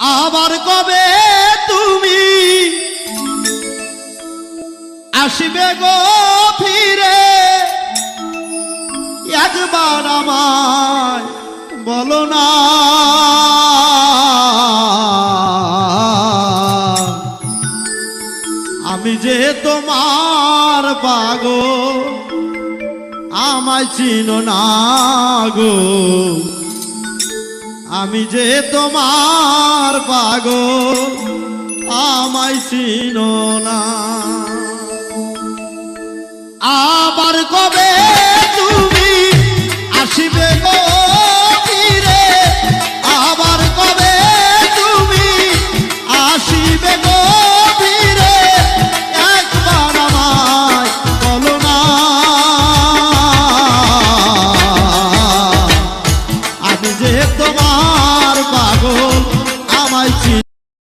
আবার কবে তুমি আসবে গো ফিরে, একবার আমায় বলো না। আমি যে তোমার পাগল, আমায় চিনো না গো। আমি যে তোমার পাগল, আমায় চিনো না। আবার কবে তুমি আসিবে গো ফিরে, আবার কবে তুমি আসিবে গো ফিরে, একবার আমায় বলো না। আমি যে তোমার পাগল, আমায় চিনো।